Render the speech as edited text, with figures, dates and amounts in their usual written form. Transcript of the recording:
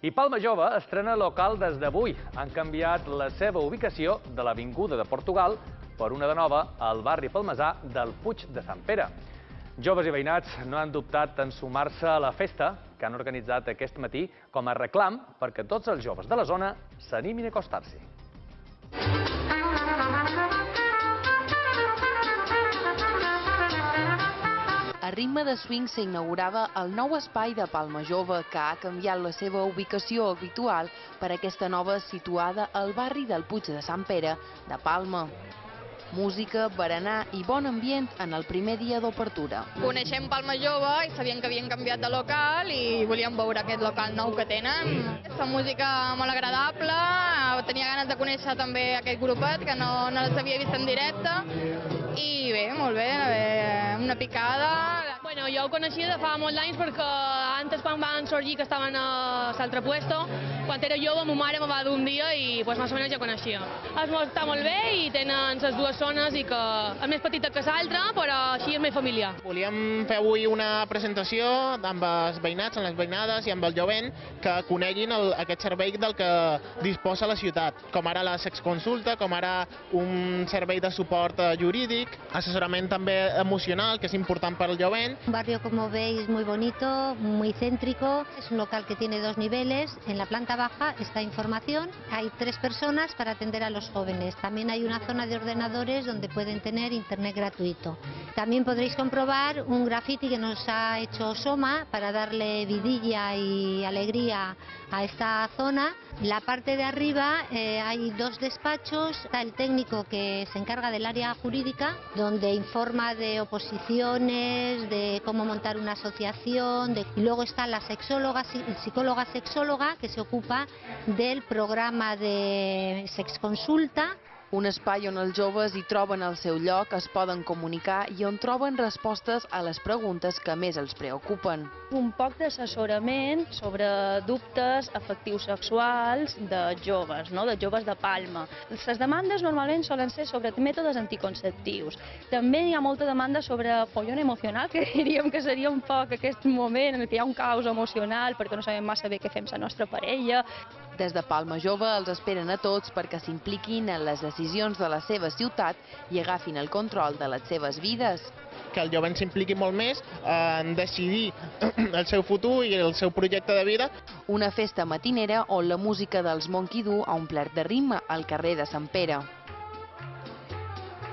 I Palma Jove estrena local des d'avui. Han canviat la seva ubicació de l'Avinguda de Portugal per una de nova al barri palmesà del Puig de Sant Pere. Joves i veïnats no han dubtat en sumar-se a la festa que han organitzat aquest matí com a reclam perquè tots els joves de la zona s'animin a acostar-s'hi. A ritme de swing s'inaugurava el nou espai de Palma Jove, que ha canviat la seva ubicació habitual per aquesta nova situada al barri del Puig de Sant Pere de Palma. Música, berenar i bon ambient en el primer dia d'obertura. Coneixem Palma Jove i sabíem que havien canviat de local i volíem veure aquest local nou que tenen. Aquesta música molt agradable, tenia ganes de conèixer també aquest grupet que no els havia vist en directe i bé, molt bé, una picada. Bueno, jo ho coneixia de fa molts anys perquè antes quan van sorgir que estaven a l'altre puesto, quan era jove, ma mare me va dur un dia i pues, més o menys ja coneixia. Està molt bé i tenen les dues zones i que és més petita que l'altra, però així és més familiar. Volíem fer avui una presentació amb els veïnats, amb les veïnades i amb el jovent que coneguin aquest servei del que disposa la ciutat, com ara la sexconsulta, com ara un servei de suport jurídic, assessorament també emocional, que és important per al jovent. Un barrio, como veis, muy bonito, muy céntrico. Es un local que tiene 2 niveles. En la planta baja está información. Hay 3 personas para atender a los jóvenes. También hay una zona de ordenadores donde pueden tener internet gratuito. También podréis comprobar un graffiti que nos ha hecho Soma para darle vidilla y alegría a esta zona. La parte de arriba hay 2 despachos. Está el técnico que se encarga del área jurídica, donde informa de oposiciones, de cómo montar una asociación. Y luego está la psicóloga sexóloga, que se ocupa del programa de sexconsulta. Un espai on els joves hi troben el seu lloc, es poden comunicar i on troben respostes a les preguntes que més els preocupen. Un poc d'assessorament sobre dubtes afectius sexuals de joves, de joves de Palma. Les demandes normalment solen ser sobre mètodes anticonceptius. També hi ha molta demanda sobre follón emocional, que diríem que seria un poc aquest moment en què hi ha un caos emocional perquè no sabem massa bé què fem amb la nostra parella. Des de Palma Jove els esperen a tots perquè s'impliquin en les decisions de la seva ciutat i agafin el control de les seves vides. Que el jovent s'impliqui molt més en decidir el seu futur i el seu projecte de vida. Una festa matinera on la música dels Monkey Do ha omplert de ritme al carrer de Sant Pere.